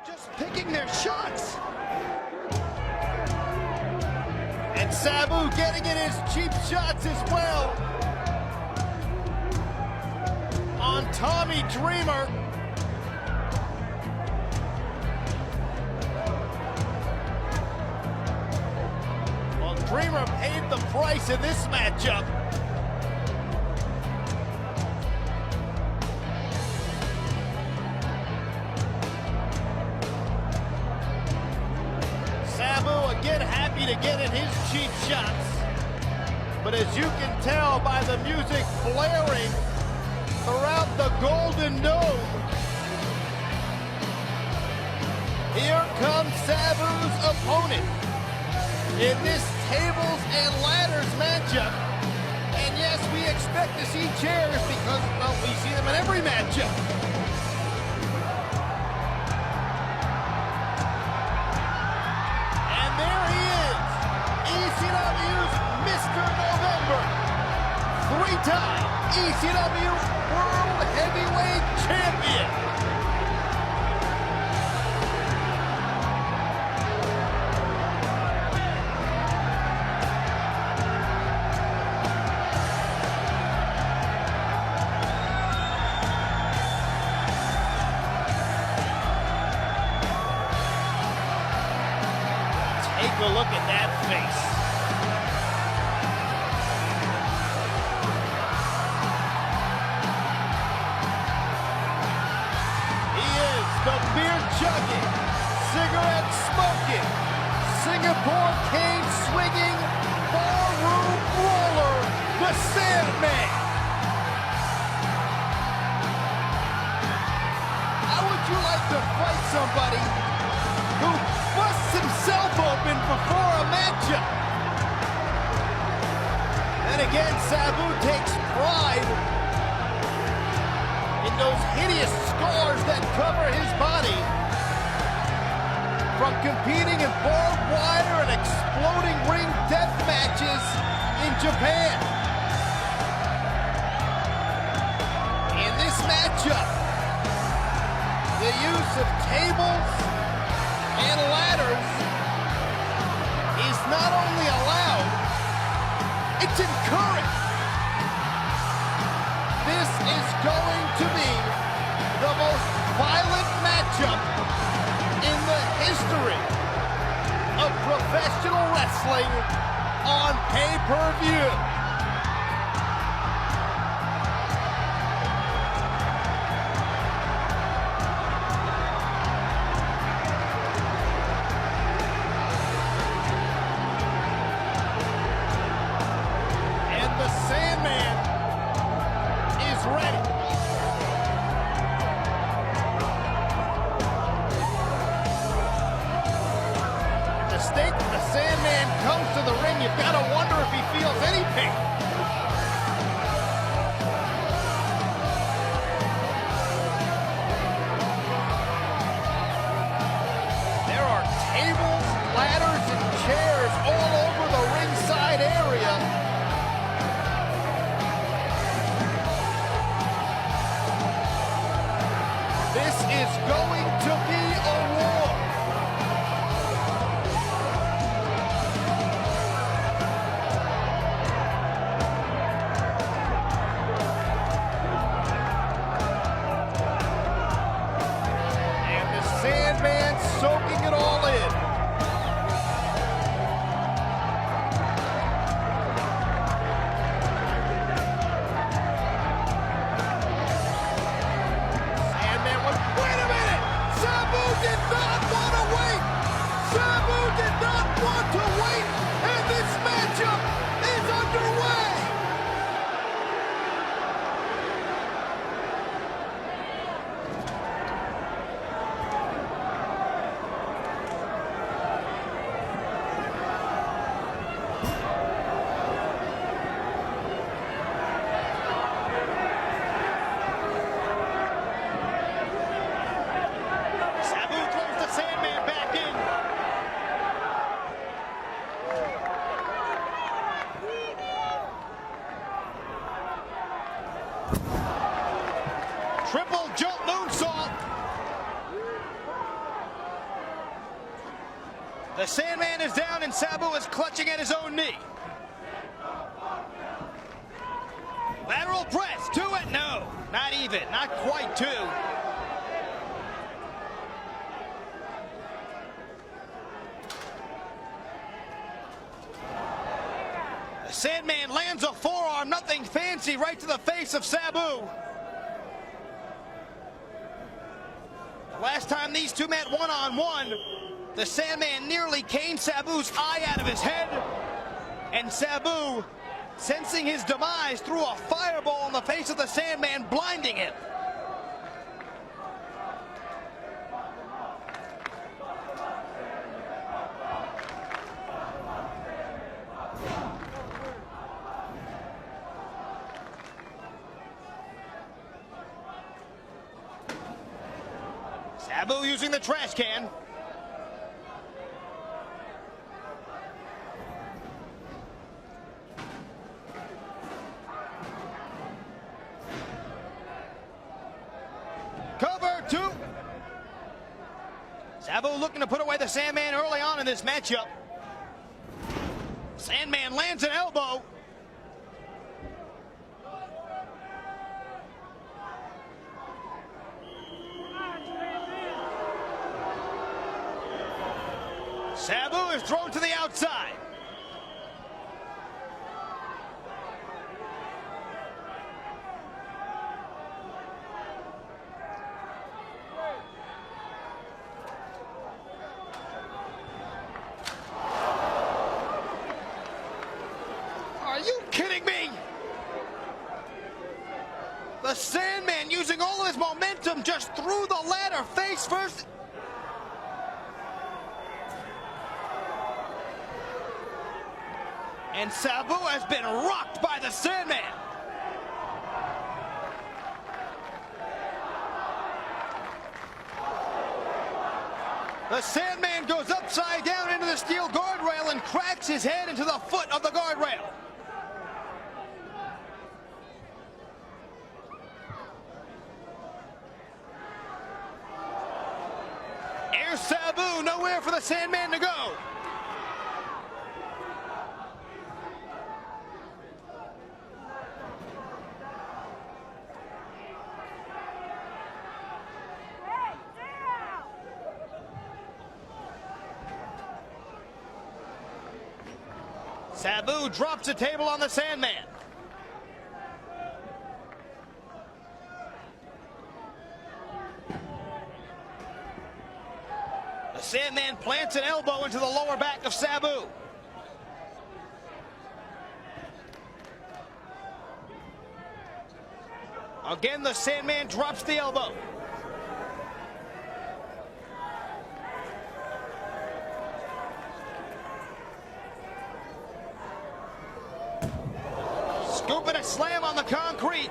Just picking their shots. And Sabu getting in his cheap shots as well. On Tommy Dreamer. Well, Dreamer paid the price in this matchup. Sabu again happy to get in his cheap shots. But as you can tell by the music blaring throughout the Golden Dome, here comes Sabu's opponent in this tables and ladders matchup. And yes, we expect to see chairs because, well, we see them in every matchup. And there he is, ECW's Mr. November, three-time ECW World Heavyweight Champion. Take a look at that face. He is the beer-chugging, cigarette-smoking, Singapore cane-swinging, ballroom brawler, the Sandman. How would you like to fight somebody who busts himself open before a matchup? Then again, Sabu takes pride in those hideous scars that cover his body from competing in barbed wire and exploding ring death matches in Japan. In this matchup, the use of tables and ladders is not only allowed, it's encouraged. This is going to be the most violent matchup in the history of professional wrestling on pay-per-view. The Sandman comes to the ring, you've got to wonder if he feels any pain. There are tables, ladders, and chairs all over the ringside area. This is going to be a war. Sandman soaking it all in. Sandman went, wait a minute! Sabu did not want to wait! Sabu did not want to wait! And this matchup is underway! The Sandman is down and Sabu is clutching at his own knee. Lateral press, 2 it, no, not even, not quite 2. The Sandman lands a forearm, nothing fancy, right to the face of Sabu. Last time these two met one-on-one, the Sandman nearly caned Sabu's eye out of his head, and Sabu, sensing his demise, threw a fireball in the face of the Sandman, blinding him. Sabu using the trash can. Cover 2. Sabu looking to put away the Sandman early on in this matchup. Sandman lands an elbow. Sabu is thrown to the outside. Are you kidding me? The Sandman, using all of his momentum, just threw the ladder face first. And Sabu has been rocked by the Sandman. The Sandman goes upside down into the steel guardrail and cracks his head into the foot of the guardrail. Here's Sabu, nowhere for the Sandman to go. Sabu drops the table on the Sandman. The Sandman plants an elbow into the lower back of Sabu. Again, the Sandman drops the elbow. Scooping a slam on the concrete.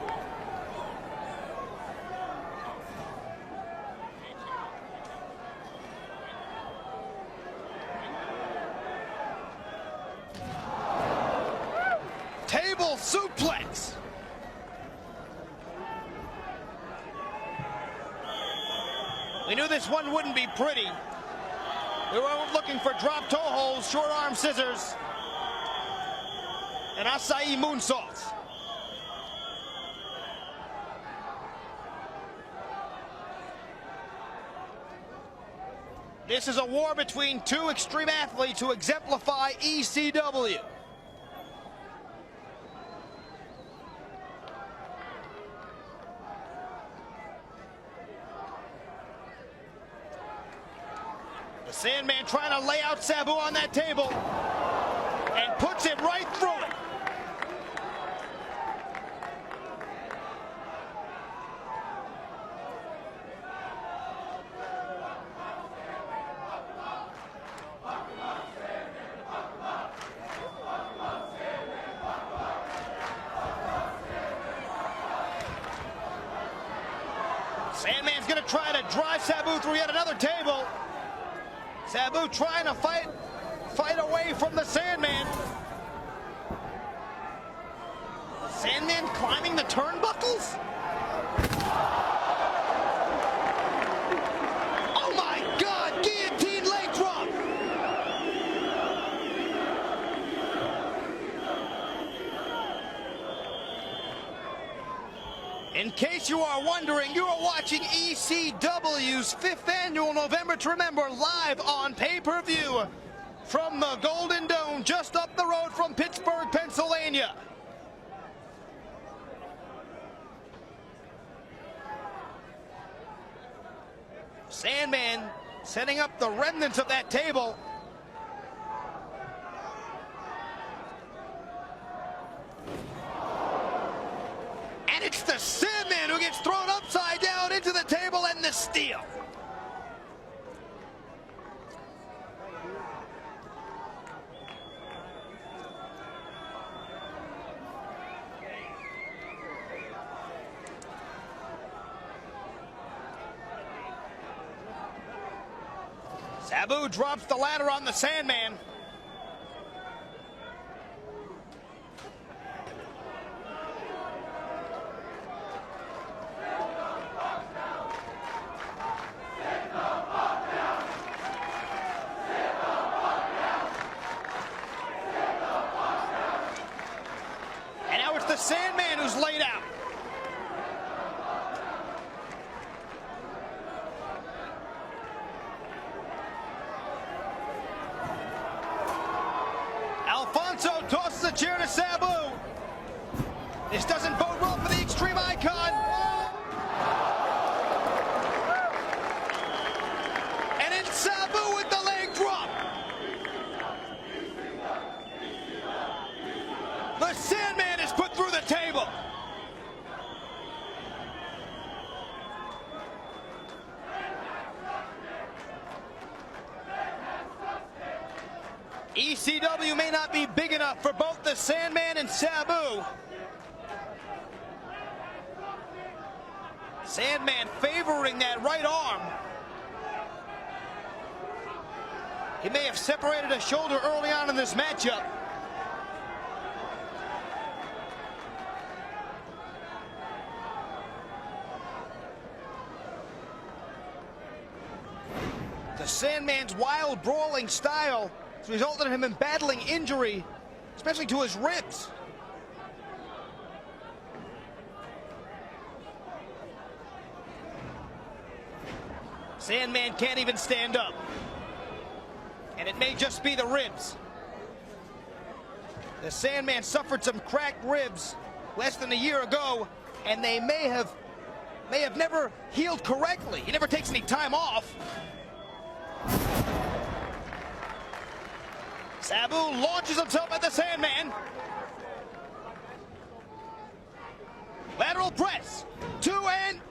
Table suplex. We knew this one wouldn't be pretty. We weren't looking for drop toe holds, short arm scissors, and acai moonsaults. This is a war between two extreme athletes who exemplify ECW. The Sandman trying to lay out Sabu on that table and puts it right through it. Sandman's gonna try to drive Sabu through yet another table. Sabu trying to fight away from the Sandman. Sandman climbing the turnbuckles? Oh my God, guillotine leg drop! case you are wondering, you are watching ECW's 5th annual November to Remember live on pay-per-view from the Golden Dome just up the road from Pittsburgh, Pennsylvania. Sandman setting up the remnants of that table. And it's the Sandman who gets thrown upside down into the table and the steel. Sabu drops the ladder on the Sandman. And now it's the Sandman who's laid out. Alfonso tosses a chair to Sabu. This doesn't bode well for the Extreme Icon. And it's Sabu with the leg drop. The Sandman is put through the table. ECW may not be big enough for both the Sandman and Sabu. Sandman favoring that right arm. He may have separated a shoulder early on in this matchup. The Sandman's wild brawling style has resulted in him battling injury, especially to his ribs. Sandman can't even stand up. And it may just be the ribs. The Sandman suffered some cracked ribs less than a year ago, and they may have never healed correctly. He never takes any time off. Sabu launches himself at the Sandman. Lateral press. 2 and...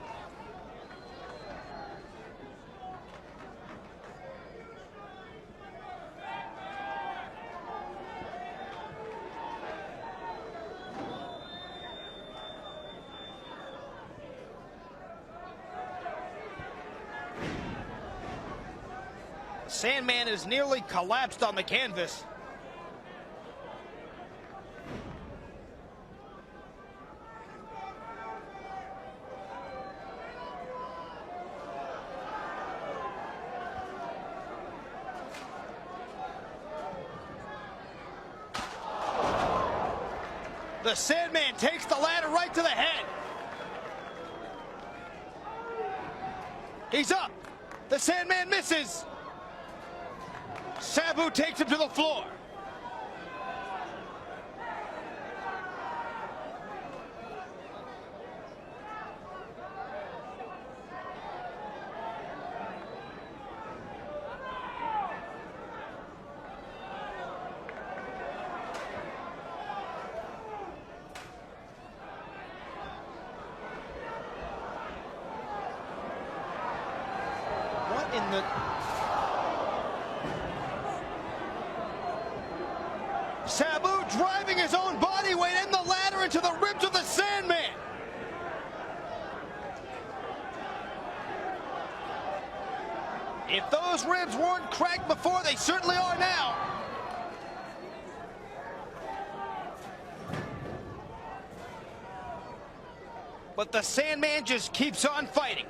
Sandman is nearly collapsed on the canvas. The Sandman takes the ladder right to the head. He's up. The Sandman misses. Sabu takes him to the floor. What in the... Sabu driving his own body weight and the ladder into the ribs of the Sandman. If those ribs weren't cracked before, they certainly are now. But the Sandman just keeps on fighting.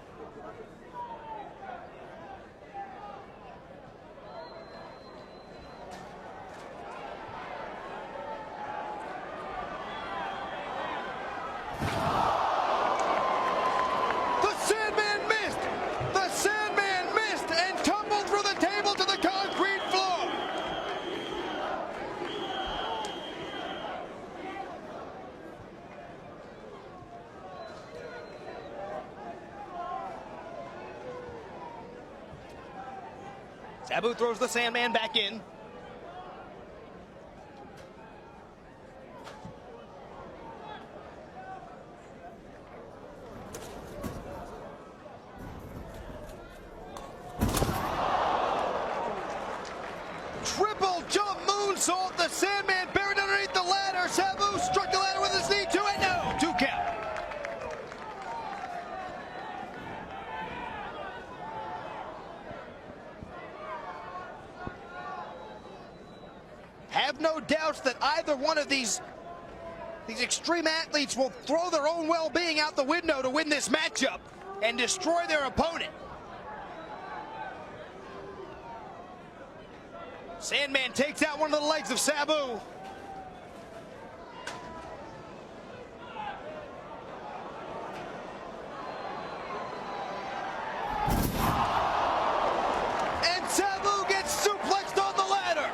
Sabu throws the Sandman back in. Triple jump moonsault. The Sandman buried underneath the ladder. Sabu struck the ladder with his knee. 2 and no. 2 count. Have no doubts that either one of these extreme athletes will throw their own well-being out the window to win this matchup and destroy their opponent. Sandman takes out one of the legs of Sabu. And Sabu gets suplexed on the ladder.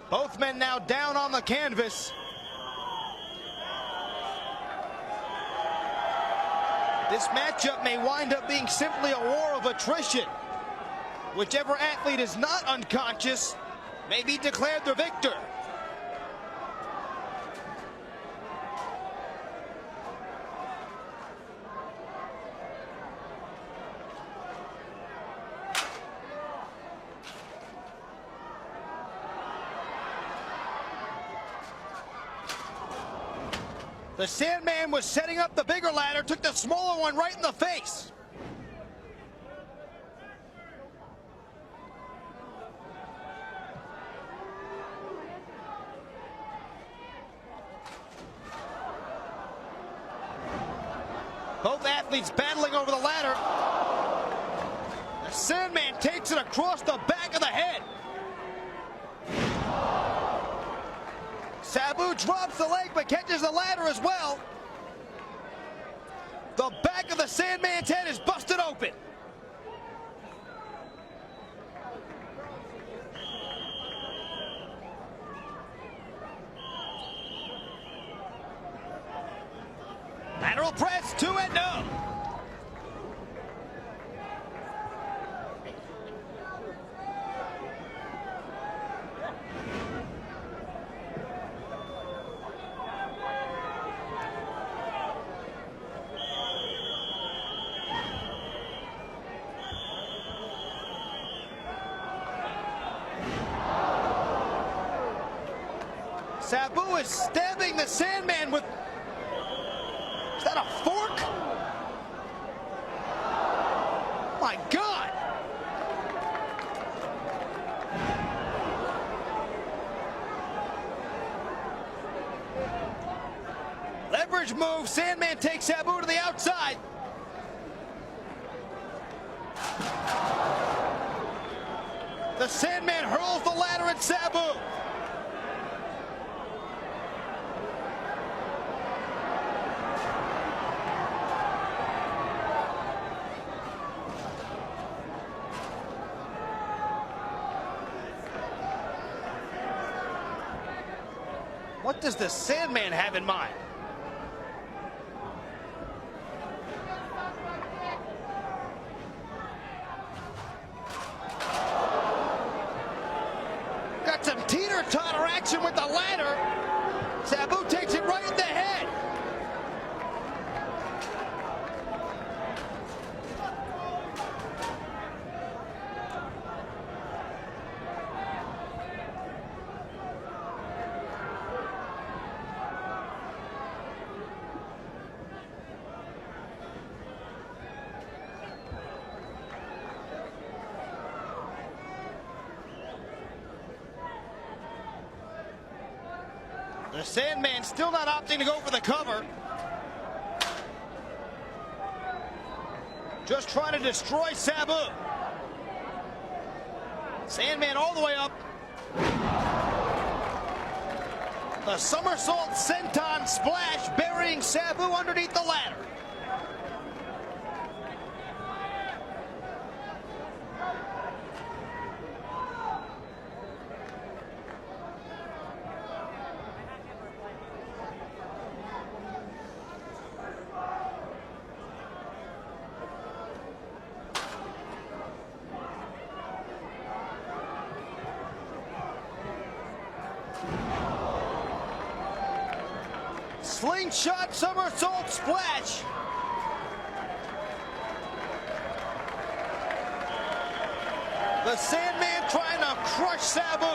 Both men now down on the canvas. This matchup may wind up being simply a war of attrition. Whichever athlete is not unconscious may be declared the victor. The Sandman was setting up the bigger ladder, took the smaller one right in the face. Both athletes battling over the ladder. The Sandman takes it across the back of the head. Sabu drops the leg but catches the ladder as well. The back of the Sandman's head is busted open. Lateral press, 2 and no. Sabu is stabbing the Sandman with... Is that a fork? My God! Leverage move. Sandman takes Sabu to the outside. The Sandman hurls the ladder at Sabu. What does the Sandman have in mind? Got some teeter-totter action with the ladder. Sabu takes it right in the head. The Sandman still not opting to go for the cover. Just trying to destroy Sabu. Sandman all the way up. The somersault senton splash burying Sabu underneath the ladder. Slingshot somersault splash. The Sandman trying to crush Sabu.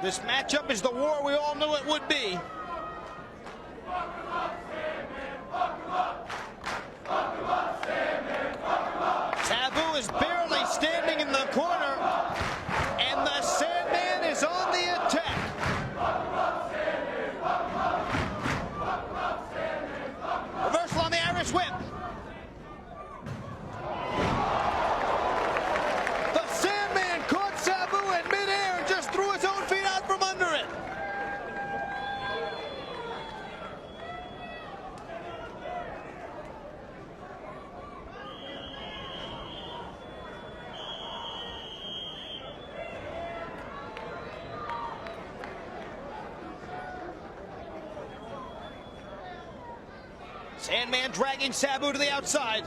This matchup is the war we all knew it would be. Sabu is barely standing in the corner, and the Sandman is on the attack. Reversal on the Irish whip. The Sandman caught Sabu in midair and just threw his own feet out from under it. Sandman dragging Sabu to the outside.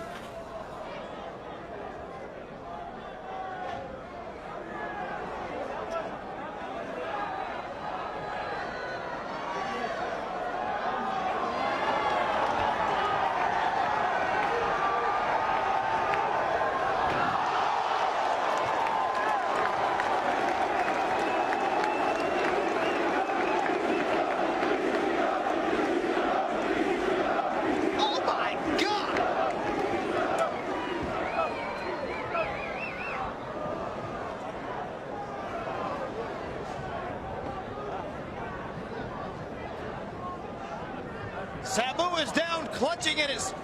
Sabu is down, clutching at his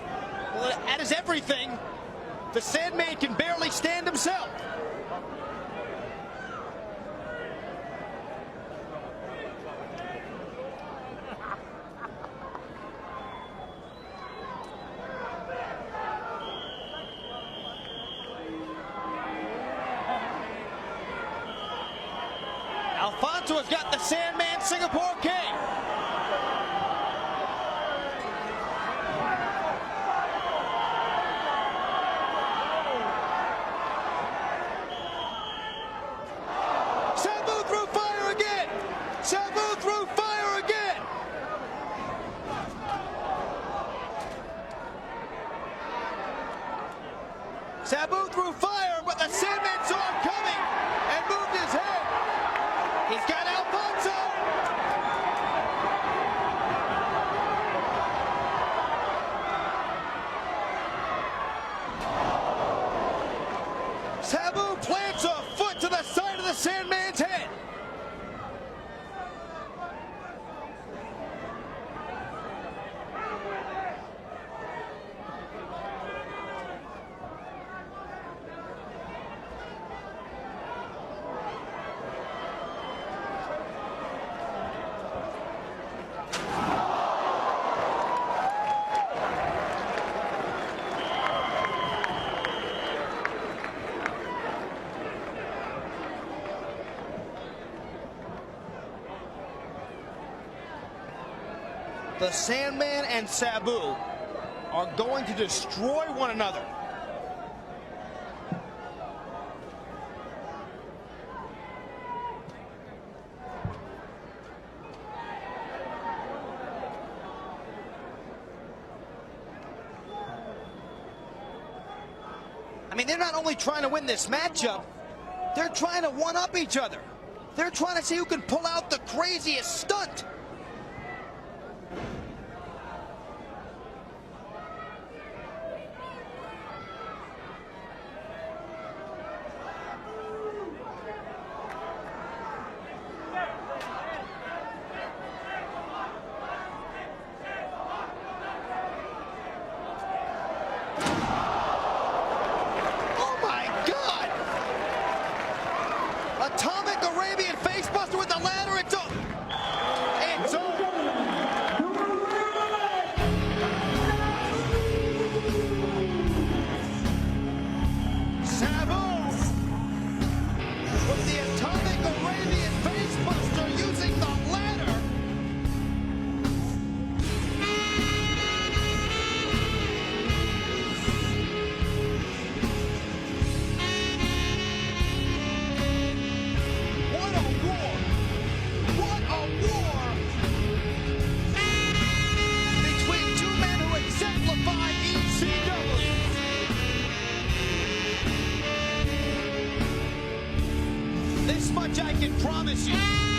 everything. The Sandman can barely stand himself. Alfonso has got the Sandman Singapore King. Sabu threw fire again! Sabu threw fire, but the Sandman saw him coming and moved his head. He's got Alfonso! Sabu plants a foot to the side of the Sandman's head. The Sandman and Sabu are going to destroy one another. I mean, they're not only trying to win this matchup, they're trying to one-up each other. They're trying to see who can pull out the craziest stunt. Atomic Arabian facebuster with the ladder. It's up. match, I can promise you.